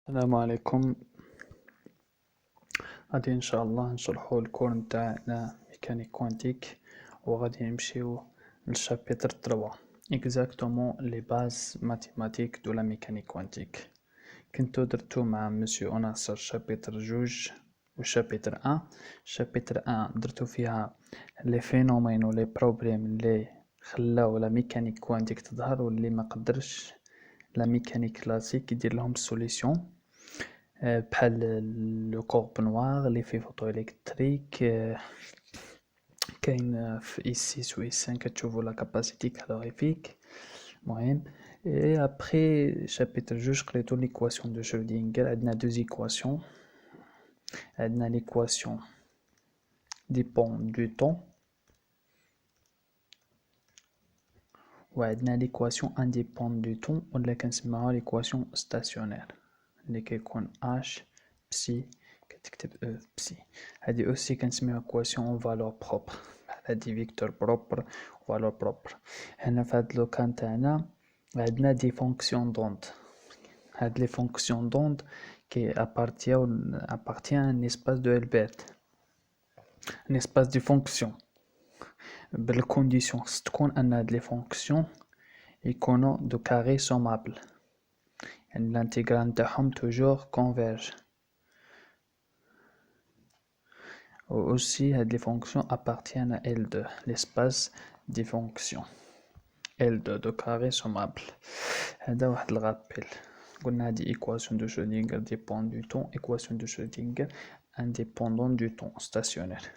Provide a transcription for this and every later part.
السلام عليكم. غادي ان شاء الله نشرحو الكور نتاعنا ميكانيك كوانتيك، وغادي نمشيو للشابيتر 3 exactement les bases mathématiques de la mécanique quantique. كنتو درتو مع مسيو ناصر شابيتر جوج و شابيتر 1. شابيتر 1 درتو فيها لي فينومين و لي بروبليم اللي خلاو لا ميكانيك كوانتيك تظهر واللي ما قدرش لا ميكانيك كلاسيك يدير لهم السوليسيون، بحال لو كورب نوار لي في فوتو الكتريك. كاين في اي 6 و اي 5 كتشوفو لا كاباسيتي كالوريفيك. المهم اي ابخي شابيتر جوج قريتو ليكواسيون دو شرودينغر. عندنا دو زيكواسيون، عندنا ليكواسيون ديبون دو طون وعندنا ليكواسيون انديبون دو طون ولا كنسميوها ليكواسيون ستاسيونير اللي كيكون اش بسي كتكتب او بسي. هادي اوسي كنسميوها اكواسيون فالور بروبر، هادي فيكتور بروبر فالور بروبر. هنا في هاد لوكان تاعنا عندنا دي فونكسيون دوند. هاد لي فونكسيون دوند كي appartient un espace de Hilbert، un espace de fonction بالكونديسيون تكون ان هاد لي فونكسيون يكونوا دو كاري سومابل، يعني الانتيغرال نتاعهم توجور كونفيرج. و aussi هاد لي فونكسيون appartiennent à L2 l'espace des fonctions L2 دو كاري سومابل. هذا واحد الغابيل. قلنا هادي ايكواسيون دو شرودينغر ديبون دو طون، ايكواسيون دو شرودينغر انديبوندون دو طون ستاسيونير.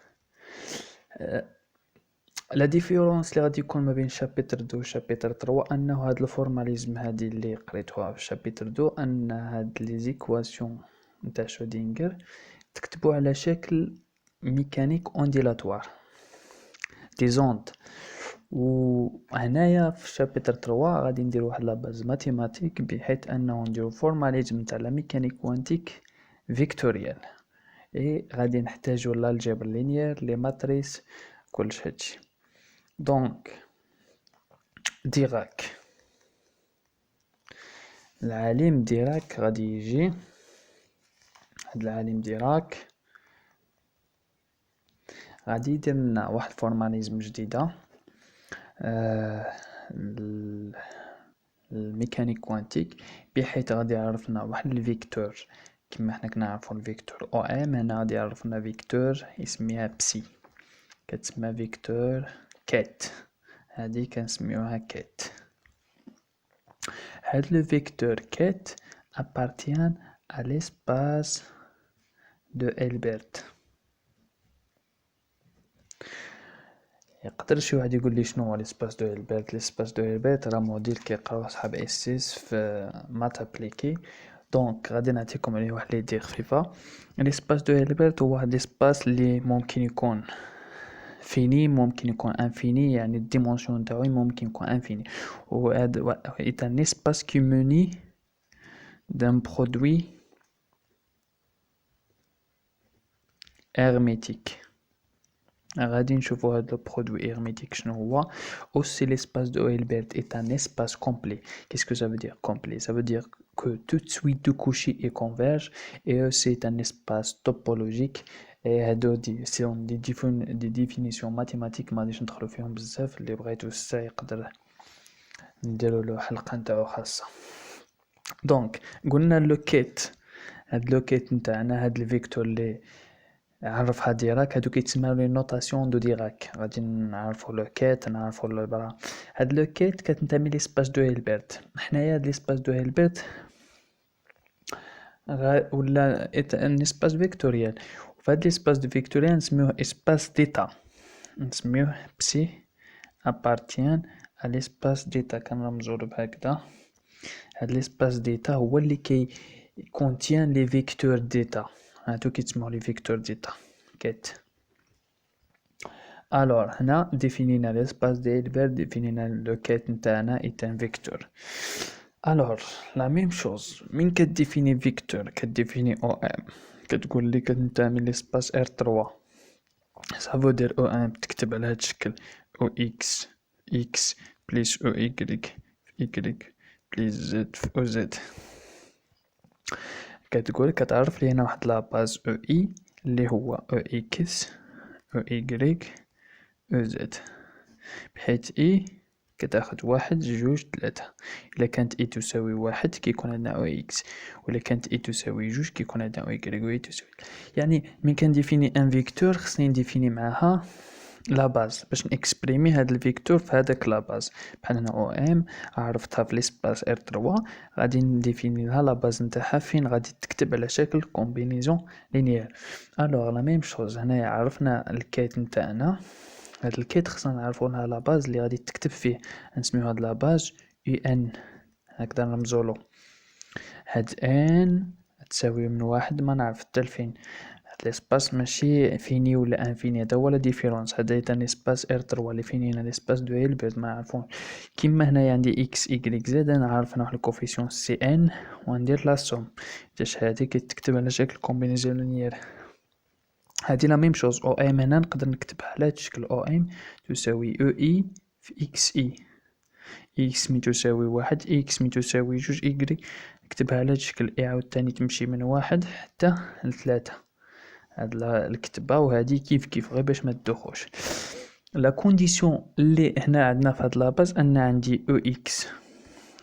لا ديفيرونس اللي غادي يكون ما بين شابيتر 2 و شابيتر 3 انه هاد الفورماليزم هادي اللي قريتوها في شابيتر 2 ان هاد لي زيكواسيون نتاع شرودينغر تكتبوا على شكل ميكانيك اونديلاتوار دي زوند. و هنايا في شابيتر 3 غادي نديرو واحد لاباز ماتيماتيك بحيث انه نديرو فورماليزم تاع لا ميكانيك كوانتيك فيكتوريال، اي غادي نحتاجو لالجبر لينيير لي ماتريس كلش هادشي. دونك ديراك، العالم ديراك غادي يجي، هاد العالم ديراك غادي يدير لنا واحد فورماليزم جديدة الميكانيك كوانتيك، بحيث غادي يعرفنا واحد الفيكتور كما حنا كنعرفو الفيكتور او ام. هنا غادي يعرفنا فيكتور يسميها بسي، كتسمى فيكتور كات، هادي كنسميوها كات. هاد لو فيكتور كات appartient à l'espace de Hilbert. يقدر شي واحد يقول لي شنو هو ليسباس دو هيلبرت؟ ليسباس دو هيلبرت راه موديل كيقراو صحاب اس 6 في مات ابليكي، دونك غادي نعطيكم عليه واحد ليدي خفيفه. ليسباس دو هيلبرت هو واحد ليسباس اللي ممكن يكون فيني ممكن يكون انفيني، يعني الديمونسيون تاعو ممكن يكون انفيني. وهذا est un espace qui muni d'un produit hermétique. غادي نشوفو هاد لو برودوي هيرميتيك شنو هو. aussi l'espace de Hilbert est un espace complet. Qu'est-ce que ça veut dire complet? Ça veut dire que toute suite de Cauchy est converge, et c'est un espace topologique. et هادو sont des définitions mathématiques ما غاديش ندخلو فيهم بزاف، اللي بغيتو سا يقدر نديرو له حلقة نتاعو خاصة. دونك قلنا لو كيت، هاد لو كيت نتاعنا هاد الفيكتور اللي عرفها ديراك هادو كيتسماو لي نوتاسيون دو ديراك. غادي نعرفو لو كيت نعرفو لو برا. هاد لو كيت كتنتمي ليسباس دو هيلبرت. حنايا هاد ليسباس دو هيلبرت ولا ان اسباس فيكتوريال، وفهاد ليسباس دو فيكتوريال نسميوه اسباس ديتا، نسميوه بسي appartient à l'espace ديتا. كنرمزو بهكذا. هاد ليسباس ديتا هو اللي كي contient les vecteurs ديتا، هادو كيتسموا لي فيكتور ديتا كيت. alors هنا ديفينينا l'espace de Hilbert، ديفينينا لو كيت نتاعنا est un vecteur. alors la même chose من كديفيني فيكتور كديفيني او ام كتقول لي كتنتمي ليسباس ار 3، سافو دير او ام تكتب على هاد الشكل او اكس اكس بليس او ايكغيك ايكغيك بليس زد في او زد. كتقول كتعرف لي هنا واحد لاباز او اي اللي هو او اكس او ايكغيك او زد، بحيث اي كتاخد واحد جوج تلاتة. إلا كانت اي تساوي واحد كيكون عندنا او اكس، وإلا كانت اي تساوي جوج كيكون عندنا او ايكغيك و اي تساوي. يعني من كنديفيني ان فيكتور خصني نديفيني معاها لا باز باش نكسبريمي هاد الفيكتور في هذاك لا باز. بحال هنا او ام عرفتها في ليسباس ار 3، غادي نديفيني لها لا باز نتاعها فين غادي تكتب على شكل كومبينيزون لينيير. الوغ لا ميم شوز، هنايا عرفنا الكيت نتاعنا، هاد الكيت خصنا نعرفو لها لا باز اللي غادي تكتب فيه، نسميو هاد لا باز يو ان، هكذا نرمزولو. هاد ان تساوي من واحد ما نعرف حتى لفين. هاد ليسباس ماشي فيني ولا انفيني، هذا هو لا ديفيرونس. هذا ايتا ليسباس ار 3 اللي فيني هنا ليسباس دو هيلبرت ما نعرفوش. كيما هنايا عندي اكس ايكغيك زد، انا عارف انا واحد الكوفيسيون سي ان وندير لا سوم تاش هادي كتكتب على شكل كومبينيزون لينيير. هادي لا ميم شوز او ام هنا نقدر نكتبها على هاد الشكل، او ام تساوي او اي في اكس اي، اكس مي تساوي واحد اكس مي تساوي جوج ايكغيك، نكتبها على هاد الشكل. اي عاوتاني تمشي من واحد حتى لثلاثة، هاد الكتبة وهادي كيف كيف غير باش ما تدوخوش. لا كونديسيون اللي هنا عندنا في هاد لاباز ان عندي او اكس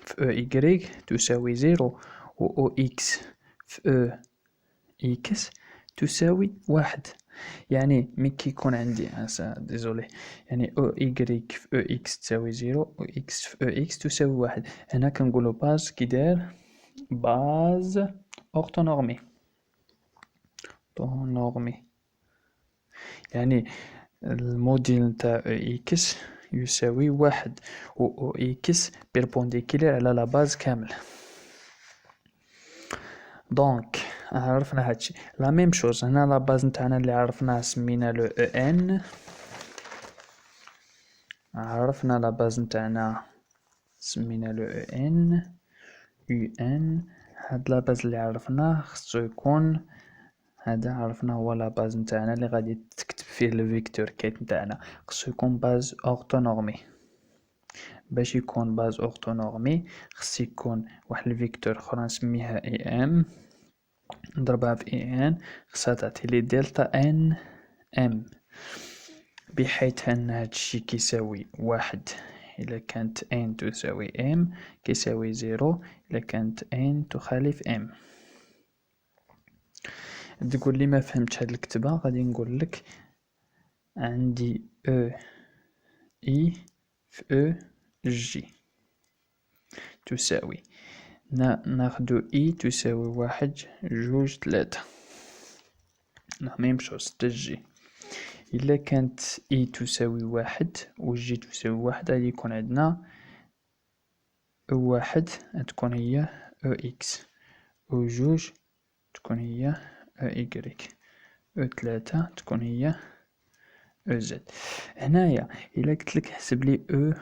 في او ايكغيك تساوي زيرو، و او اكس في او اكس تساوي واحد. يعني مي كيكون عندي ديزولي، يعني او ايكغيك في او اكس تساوي زيرو، او اكس في او اكس تساوي واحد. هنا كنقولو باز كي داير باز اورتونورمي، اورتونورمي يعني الموديل نتاع او اكس يساوي واحد، و او اكس بيربونديكولار على لا باز كامل. دونك عرفنا هادشي. لا ميم شوز هنا لا باز نتاعنا اللي عرفناه سمينا له او ان، عرفنا لا باز نتاعنا سمينا له او ان يو ان. هاد لا باز اللي عرفناه خصو يكون هذا عرفنا هو لا باز نتاعنا اللي غادي تكتب فيه الفيكتور كيت نتاعنا، خصو يكون باز اورتونورمي. باش يكون باز اورتونورمي خص يكون واحد الفيكتور اخرى نسميها اي ام، نضربها في اي ان خصها تعطي لي دلتا ان ام، بحيث ان هادشي كيساوي واحد إلا كانت n تساوي m، كيساوي زيرو إلا كانت n تخالف m. تقول لي ما فهمتش هاد الكتبة، غادي نقول لك عندي e i في e j تساوي ناخدو i تساوي واحد جوج تلاتة، لا ميم شوز حتى j. إلا كانت i تساوي واحد و j تساوي واحد غادي يكون عندنا او واحد تكون هي او اكس، او جوج تكون هي او ايكغيك، او تلاتة تكون هي او زد. هنايا إلا قلتلك حسب لي او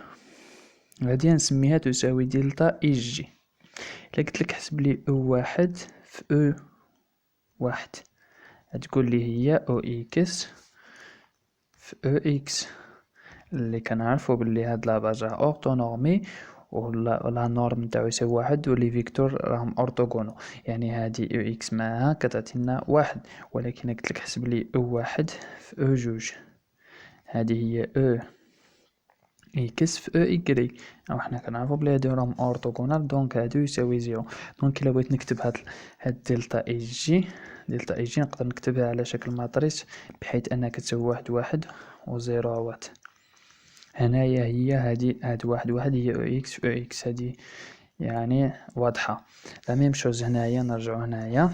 غادي نسميها تساوي دلتا اي جي. إلا قلتلك حسب لي او واحد في او واحد تقول لي هي او اكس في او اكس، اللي كنعرفو بلي هاد لاباز راه اورتونورمي و لا نورم نتاعو يساوي واحد و لي فيكتور راهم اورتوغونو. يعني هادي او اكس معاها كتعطينا واحد، ولكن قلتلك حسب لي او واحد في او جوج، هادي هي او اكس في او ايكغيك، او حنا كنعرفو بلي هادو راهم اورتوغونال دونك هادو يساوي زيرو. دونك الا بغيت نكتب هاد دلتا اي جي، دلتا اي جي نقدر نكتبها على شكل ماتريس بحيث انها كتساوي واحد واحد و زيروات. هنايا هي هاد واحد واحد هي او اكس في او اكس، هادي يعني واضحة. لا ميم شوز هنايا نرجعو هنايا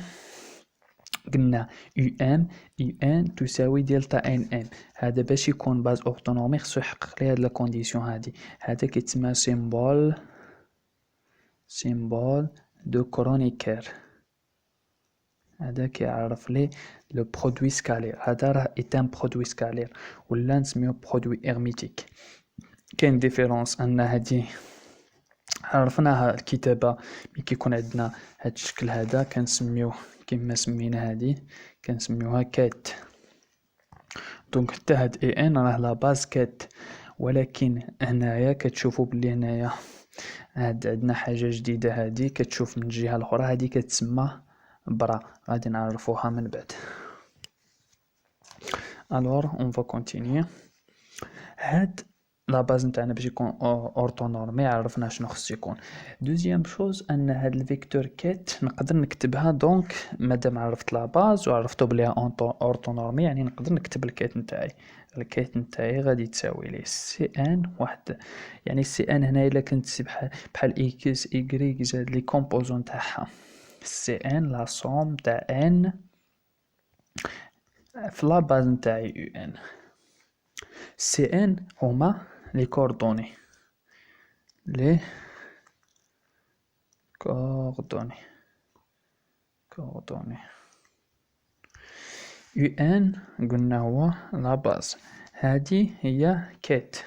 قلنا يو ام يو ان تساوي دلتا ان ام. هذا باش يكون باز اوتونومي خصو يحقق لي هاد لا كونديسيون هادي. هذا كيتسمى سيمبول دو كرونيكر، هذا كيعرف لي لو برودوي سكالير. هذا راه ايتان برودوي سكالير ولا نسميو برودوي ارميتيك. كاين ديفيرونس ان هادي عرفناها الكتابة ملي كيكون عندنا هاد الشكل هذا كنسميوه كما سمينا هادي كنسميوها كات. دونك حتى هاد اي ان راه لا باز كات، ولكن هنايا كتشوفوا بلي هنايا هاد عندنا حاجة جديدة، هادي كتشوف من الجهة الأخرى هادي كتسمى برا غادي نعرفوها من بعد. alors on va continuer. هاد لا باز نتاعنا باش يكون اورتونورمي عرفنا شنو خص يكون. دوزيام شوز ان هاد الفيكتور كيت نقدر نكتبها دونك مادام عرفت لا باز وعرفتو بليها اورتونورمي يعني نقدر نكتب الكيت نتاعي. الكيت نتاعي غادي تساوي لي سي ان واحد، يعني سي ان هنا الا كنت بحال اكس ايكغيك زاد لي كومبوزون تاعها سي ان لا سوم تاع ان في لا باز نتاعي يو ان. سي ان هما لي كوردوني لي coordonnées UN قلنا هو لا باز. هذه هي كيت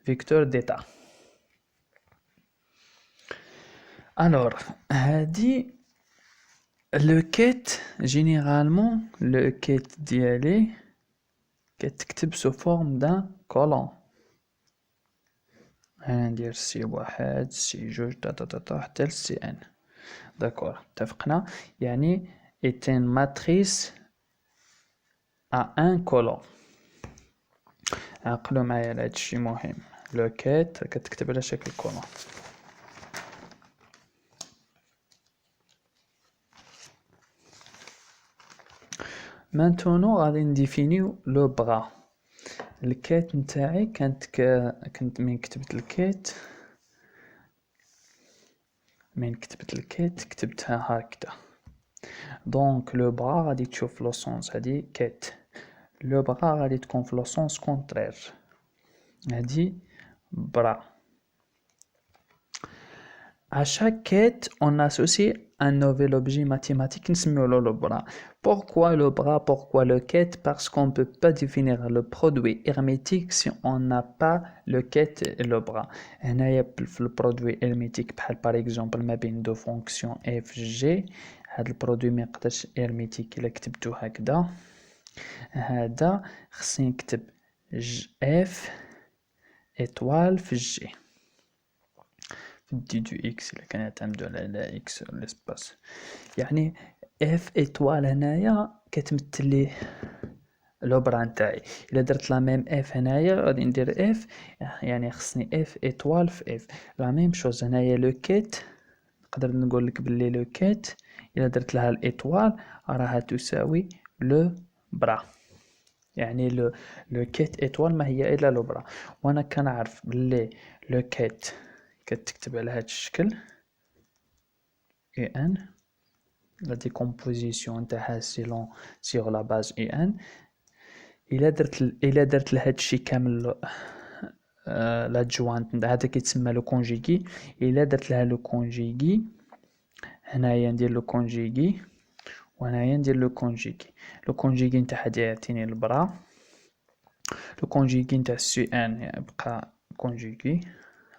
فيكتور ديتا. alors هذه لو كيت جينيرالمون لو كيت ديالي كتكتب سو فورم دان كولون. ندير سي واحد سي جوج حتى لسي ان. داكور اتفقنا، يعني est une matrice à un colon. عقلوا معايا على هادشي مهم. لو كيت كتكتب على شكل كولون. مانتونو غادي نديفينيو لو بغا. الكيت نتاعي كنت من كتبت الكيت كتبتها هكذا. دونك لو بغا غادي تشوف لو سونس هادي كيت، لو بغا غادي تكون في لو سونس كونترير هادي برا. À chaque quête, on associe un nouvel objet mathématique نسميولو le bras. Pourquoi le bras? Pourquoi le quête? Parce qu'on ne peut pas définir le produit hermétique si on n'a pas le quête et le bras. هنايا في البرودوي hermétique بحال par exemple ما بين دو فونكسيون f g، هاد البرودوي ما يقدرش hermétique إلا كتبتو هكذا. هذا خصني نكتب f étoile في g دي دو اكس الا كنعتمدو على اكس ليسباس. يعني اف ايطوال هنايا كتمثل لي لوبرا نتاعي. الا درت لا ميم اف هنايا غادي ندير اف، يعني خصني اف ايطوال في اف. لا ميم شوز هنايا لو كيت نقدر نقول لك بلي لو كيت الا درت لها الايطوال راها تساوي لو برا، يعني لو كيت ايطوال ما هي الا لو برا. وانا كنعرف بلي لو كيت كتكتب على هاد الشكل اي ان، لا ديكومبوزيسيون تاعها سيلون سيغ لا باز اي ان. الا درت لهاد الشي كامل لا جوانت هذا كيتسمى لو كونجيغي. الا درت لها لو كونجيغي هنايا ندير لو كونجيغي وهنايا ندير لو كونجيغي. لو كونجيغي نتاعها يعطيني البرا، لو كونجيغي نتاع سي ان يبقى كونجيغي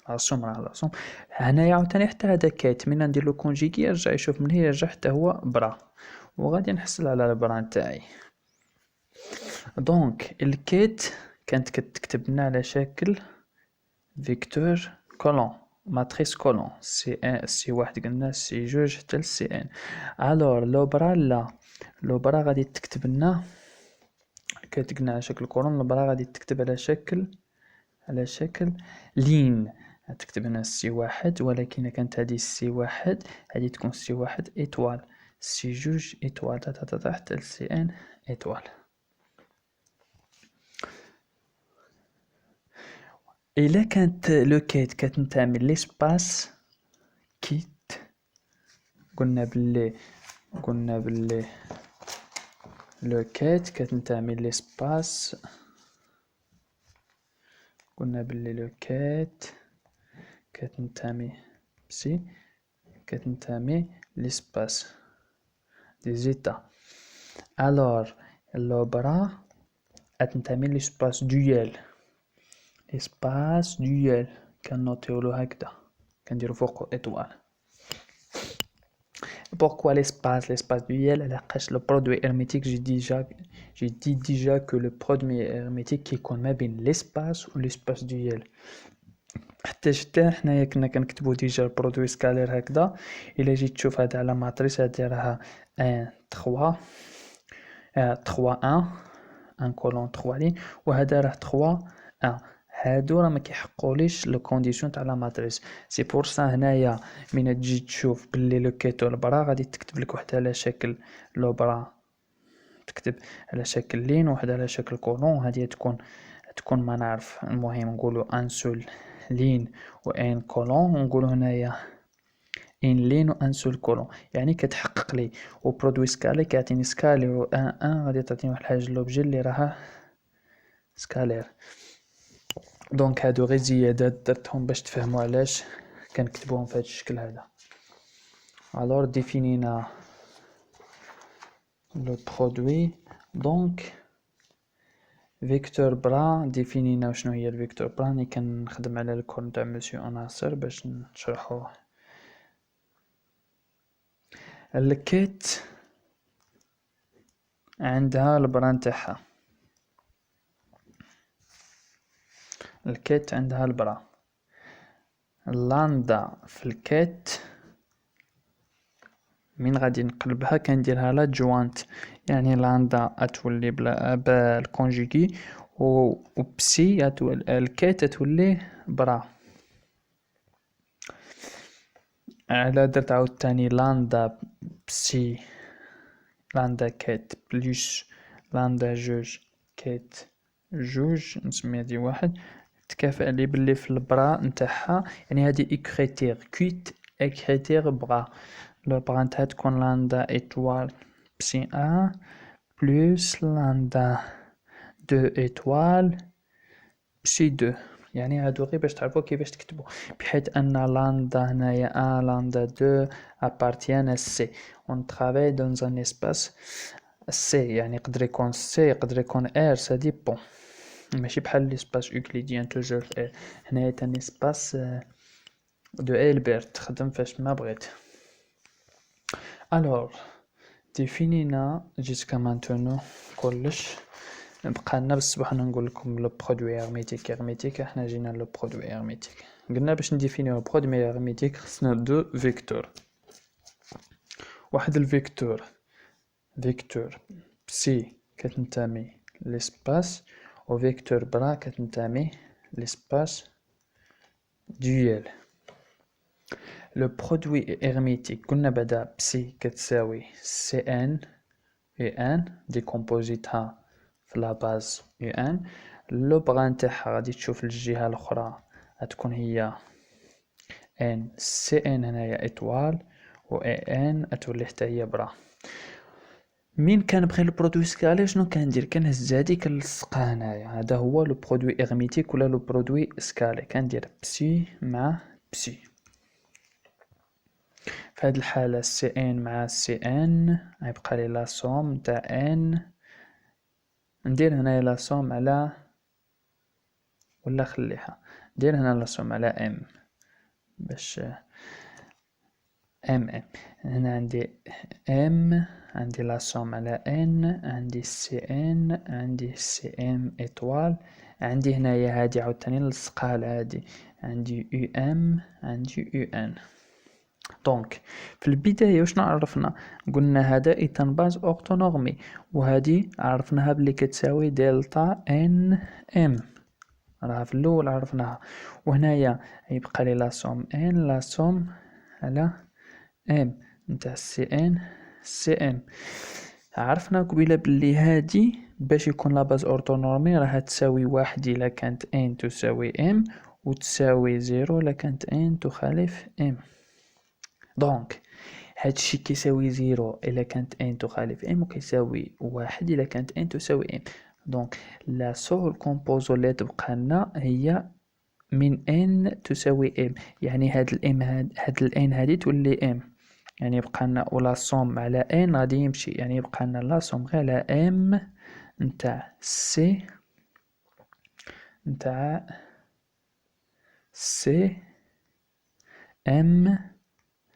راسوم راه راسوم. هنايا عاوتاني حتى هذا كيت من ندير له كونجيكي يرجع يشوف من هنا يرجع حتى هو برا، وغادي نحصل على البرا نتاعي. دونك الكيت كانت كتكتب لنا على شكل فيكتور كولون ماتريس كولون سي ان سي واحد قلنا سي جوج حتى لسي ان. الور لو برا لا، لو برا غادي تكتب لنا كيت قلنا على شكل كولون، لو برا غادي تكتب على شكل لين. تكتب هنا سي واحد، ولكن كانت هذه سي واحد هذه تكون سي واحد ايطوال، سي جوج ايطوال حتى لسي ان ايطوال. إلا كانت لو كيت كتنتمي ليسباس كيت قلنا بلي لو كيت كتنتمي ليسباس، قلنا بلي لو كيت كتنتمي ليسباس دي زيتا. الور لو برا كتنتمي ليسباس دويل، ليسباس دويل كنوتيولو هكذا كنديرو فوقو ايطوال. Pourquoi l'espace duel? لحقاش le produit hermétique j'ai dit déjà que le produit hermétique qui connaît bien l'espace ou l'espace duel. حتى شتا حنايا كنا كنكتبو ديجا البرودوي سكالير هكذا. الا جيت تشوف هذا على ماتريس هادي راها 1 3 3 1 كولون 3 لين، وهذا راه 3 1. هادو راه ما كيحقوليش لو كونديسيون تاع لا ماتريس. سي بور سا هنايا من تجي تشوف باللي لو كيتو البرا غادي تكتب لك واحد على شكل لو برا، تكتب على شكل لين، وواحد على شكل كولون. هذه تكون ما نعرف، المهم نقولوا ان سول لين و ان كولون، ونقولوا هنايا ان لين و ان سول كولون، يعني كتحقق لي. و برودوي سكالي كيعطيني سكالي و ان غادي تعطيني واحد الحاجه لوبجي اللي راها سكالير. دونك هادو غير زيادات درتهم باش تفهموا علاش كنكتبوهم في هذا الشكل هذا. الور ديفينينا لو برودوي. دونك فيكتور برا ديفينينا شنو هي الفيكتور برا. راني كنخدم على الكون تاع مسيو ناصر باش نشرحوه. الكيت عندها البرا نتاعها، الكيت عندها البرا. اللاندا في الكيت من غادي نقلبها كنديرها لا جوانت، يعني لاندا اتولي بالكونجيكي و بسي الكيت تولي برا. على درت عاوتاني لاندا بسي لاندا كيت بلوس لاندا جوج كيت جوج، نسمي هادي واحد، تكافئ لي بلي في البرا نتاعها، يعني هادي اكريتير كويت اكريتير برا. لو برا نتاعها تكون لاندا ايتوال بسي ان بلوس لاندا دو ايتوال بسي دو. يعني هادو غير باش تعرفو كيفاش تكتبو، بحيث ان لاندا هنايا ان لاندا دو ابارتيان ا سي. اون ترافاي دون ان اسباس سي، يعني يقدر يكون سي يقدر يكون ار، سا ديبون. ماشي بحال ليسباس اوكليديان توجور ار. هنايا تاني اسباس دو إلبرت تخدم فاش ما بغيت. الور ديفينينا جيسكا مانتونو كلش، بقالنا بالصباح نقول لكم لو برودوي ارميتيك. ارميتيك احنا جينا لو برودوي ارميتيك، قلنا باش نديفينيو برودوي ارميتيك خصنا دو فيكتور. واحد الفيكتور فيكتور بسي كتنتمي لسباس، و فيكتور برا كتنتمي لسباس ديال. لو برودوي ارميتيك قلنا بعدا بسي كتساوي سي ان اي ان ديكومبوزيتها في لا باز اي ان. لو بغا نتاعها غادي تشوف الجهة الاخرى غتكون هي ان سي ان هنايا ايطوال، و اي ان تولي حتى هي برا. من كنبغي البرودوي سكالي شنو كندير؟ كنهز هادي كنلصقها هنايا. هذا هو لو برودوي ارميتيك ولا لو برودوي سكالي. كندير بسي مع بسي. في هاد الحالة سي ان مع سي ان غيبقى لي لا سوم تاع ان. ندير هنايا لا سوم على، ولا خليها ندير هنا لا سوم على ام باش ام هنا عندي ام، عندي لا سوم على ان، عندي سي ان، عندي سي ام ايطوال، عندي هنايا هادي عاوتاني نلصقها لهادي، عندي يو ام عندي يو ان. دونك في البداية وشنا عرفنا؟ قلنا هذا ايتان باز اورتونورمي، وهذه عرفناها بلي كتساوي دلتا ان ام، راها في الاول عرفناها. وهنايا يبقى لي لا سوم ان لا سوم على ام نتاع سي ان سي ام. عرفنا قبيله بلي هادي باش يكون لا باز اورتونورمي راها تساوي واحد الا كانت ان تساوي ام، وتساوي زيرو الا كانت ان تخالف ام. دونك هادشي كيساوي زيرو الا كانت ان تخالف ام، وكيساوي واحد الا كانت ان تساوي ام. دونك لا سول كومبوزو اللي تبقى لنا هي من ان تساوي ام، يعني هاد الام هاد الان هادي تولي ام، يعني يبقى لنا ولا صوم على ان غادي يمشي، يعني يبقى لنا لا صوم غير على ام نتاع سي نتاع سي ام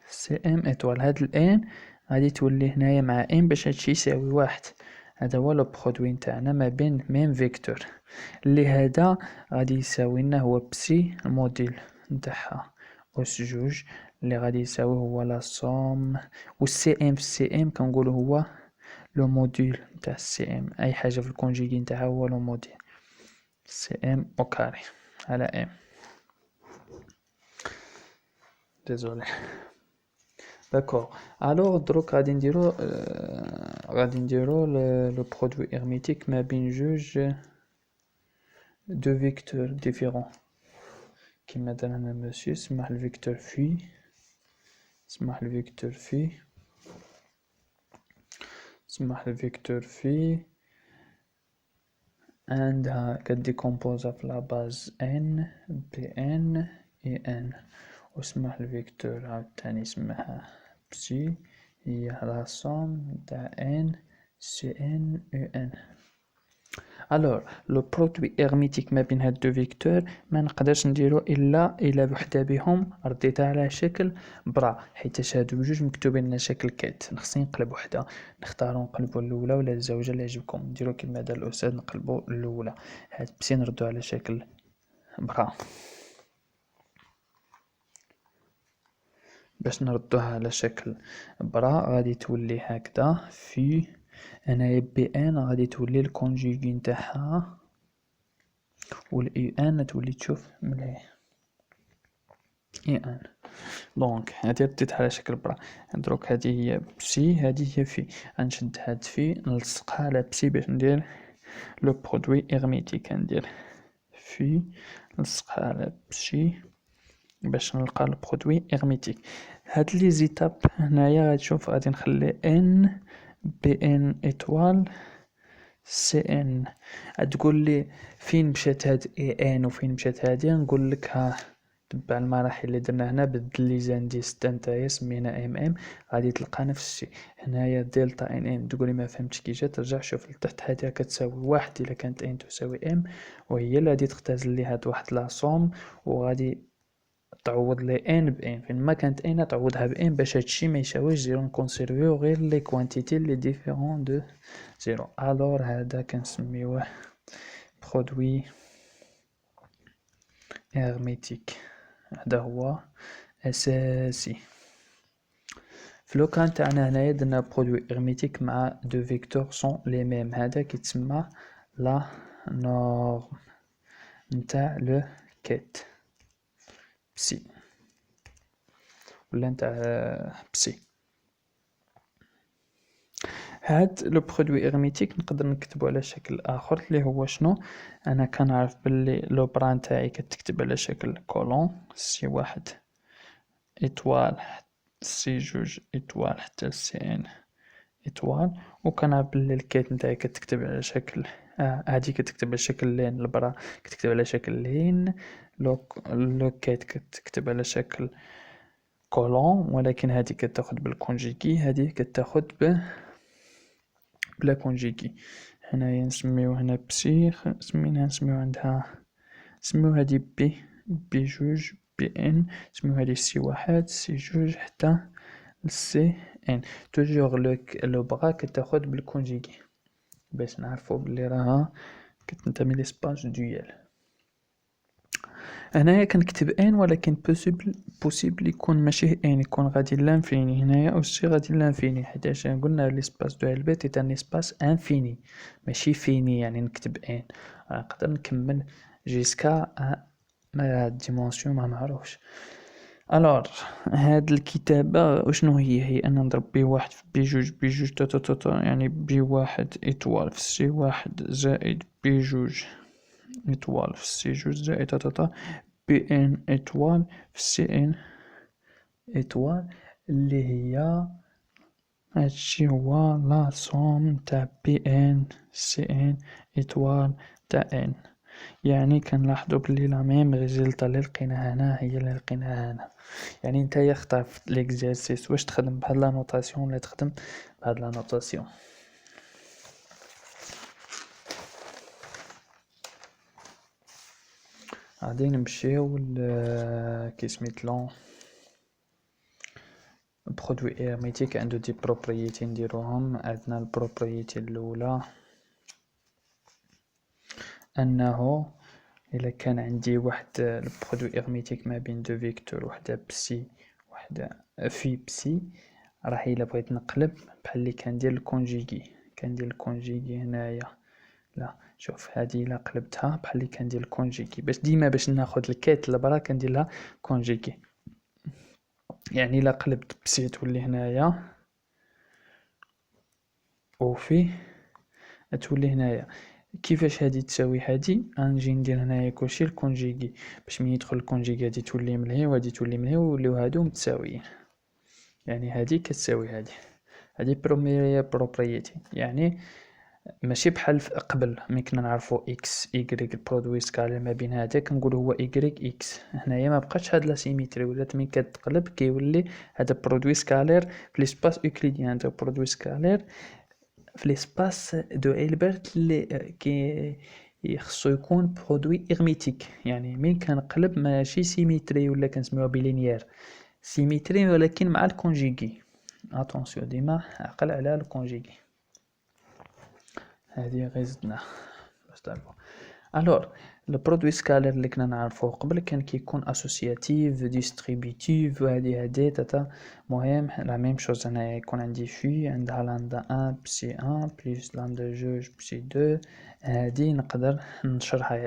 سي ام ايطوال. هاد الان غادي تولي هنايا مع ام باش هادشي يساوي واحد. هذا هو لو برودوي نتاعنا ما بين ميم فيكتور اللي هذا غادي يساوي لنا هو بسي الموديل نتاعها أس جوج اللي غادي يساوي هو لا صوم، والسي ام في السي ام كنقولو هو لو موديل نتاع السي ام، أي حاجة في الكونجيغي نتاعها هو لو موديل سي ام أو كاري على ام. ديزولي. داكوغ، الوغ دروك غادي نديرو لو برودوي هيرميتيك ما بين جوج دو فيكتور ديفيرون. كيما دار هنا مسيو سمح الفيكتور في، سمح الفيكتور في، سمح الفيكتور في عندها كديكومبوزا في لاباز ان بي ان اي ان، وسمح الفيكتور عاوتاني اسمها بسي هي لا صوم تاع ان سي ان او ان. الوغ لو برودوي هيرميتيك ما بين هاد دو فيكتور ما نقدرش نديرو الا بوحده بهم رديتها على شكل برا، حيت هادو بجوج مكتوبين على شكل كات، خصني نقلب وحده، نختارو نقلبو الاولى ولا الزوجه اللي يعجبكم، نديرو كيما دار الاستاذ نقلبو الاولى، هاد بسي نردو على شكل برا. باش نردوها على شكل برا غادي تولي هكذا في، هنايا بي ان غادي تولي الكونجيغي نتاعها، والاي ان تولي تشوف مليح اي ان. دونك هادي رديتها على شكل برا، دروك هادي هي بسي هادي هي في، غنشد هاد في نلصقها على بسي باش ندير لو برودوي هيرميتيك، ندير في نلصقها على بسي باش نلقى البرودوي هيرميتيك. هاد لي زيتاب هنايا غتشوف غادي نخلي ان بي ان ايطوال سي ان، تقول لي فين مشات هاد اي ان وفين مشات هادي، نقول لك ها تبع المراحل اللي درنا هنا، بدل لي زانديس نتايا سمينا ام ام غادي تلقى نفس الشيء هنايا دلتا ان ام، تقولي ما فهمتش كي جات ترجع شوف لتحت، هادي كتساوي واحد الا كانت ان تساوي ام، وهي اللي غادي تختزل لي هاد واحد لا صوم، وغادي تعوض لي ان بان، فين ما كانت ان تعوضها بان باش هادشي ما يساويش زيرو، نكونسيرفيو غير لي كوانتيتي لي ديفيرون دو زيرو. الور هذا كنسميوه برودوي هيرميتيك، هذا هو اساسي. في لو كان تاعنا هنايا درنا برودوي هيرميتيك مع دو فيكتور سون لي ميم، هذا كيتسمى لا نورم نتاع لو كيت بسي ولا نتاع بسي. هاد لو برودوي هيرميتيك نقدر نكتبو على شكل اخر اللي هو شنو، انا كنعرف باللي لو برا نتاعي كتكتب على شكل كولون سي واحد ايطوال سي جوج ايطوال حتى سي ان ايطوال، وكنعرف باللي الكيت نتاعي كتكتب على شكل هادي كتكتب على شكل لين، البرا كتكتب على شكل لين، لو كيت كتكتب على شكل كولون، ولكن هادي كتاخد بالكونجيكي، هادي كتاخد بلا كونجيكي. هنايا نسميو هنا بسي سميناها نسميو عندها نسميو هادي بي جوج بي ان، نسميو هادي سي واحد سي جوج حتى سي ان، توجور لو بغا كتاخد بالكونجيكي باش نعرفو بلي راها كتنتمي لسباج دويال. هنايا كنكتب ان ولكن بوسيبل يكون ماشي ان، يكون غادي لانفيني هنايا اوسي غادي لانفيني، حيتاش قلنا ليسباس دو البيت ايت ان اسباس انفيني ماشي فيني، يعني نكتب ان نقدر نكمل جيسكا ما ديمونسيون ما معروفش. الور هاد الكتابة وشنو هي أنا نضرب بي واحد في بي جوج، بي جوج تا يعني بي واحد إيطوال في سي واحد زائد بي جوج إيطوال في سي جوج زائد تا بي ان إيطوال في سي ان إيطوال، اللي هي هادشي هو لا صوم تاع بي ان سي ان إيطوال تاع ان. يعني كنلاحظو بلي لا ميم ريزلتا اللي لقيناها هنا هي اللي لقيناها هنا، يعني نتايا اختار في ليكزارسيس واش تخدم بهاد لا نوطاسيون ولا تخدم بهاد لا نوطاسيون. غادي نمشيو كي سميتلو برودوي هيرميتيك عندو دي بروبريتي نديروهم. عندنا البروبريتي الاولى انه إلا كان عندي واحد البرودوي إغميتيك ما بين دو فيكتور، وحدة بسي وحدة في بسي، راح إلا بغيت نقلب بحال اللي كندير الكونجيكي هنايا. لا شوف هادي إلا قلبتها بحال اللي كندير الكونجيكي، باش ديما باش ناخد الكيت لبرا كنديرلها كونجيكي. يعني إلا قلبت بسي تولي هنايا، وفي تولي هنايا. كيفاش هادي تساوي هادي؟ غنجي ندير هنايا كلشي الكونجيكي، باش من يدخل الكونجيكي هادي تولي ملهي وهادي تولي ملهي ويوليو هادو متساويين. يعني هادي كتساوي هادي بروميير بروبريتي. يعني ماشي بحال قبل ملي كنا نعرفو اكس ايكغيك البرودوي سكالير ما بين هذا كنقولو هو ايكغيك اكس. هنايا ما بقاش هاد لا سيميتري، ولات ملي كتقلب كيولي هذا برودوي سكالير في ليسباس اوكليديان، هذا برودوي سكالير في ليسباس دو هيلبرت اللي كي يخصو يكون برودوي إغميتيك. يعني ملي كنقلب ماشي سيميتري ولا كنسميوها بلينيير، سيميتري ولكن مع الكونجيكي. اتونسيون ديما عقل على الكونجيكي. هذه غير زدناها باش تعرفو. الوغ البرودوي سكالير اللي كنا نعرفوه قبل كان كيكون اسوسياتيف ديستريبيتيف، وهذه تاتا مهم لا ميم شوز. هنايا يكون عندي في عندها لامدا 1 بسي 1 بلس لامدا 2 بسي 2. هذه نقدر نشرحها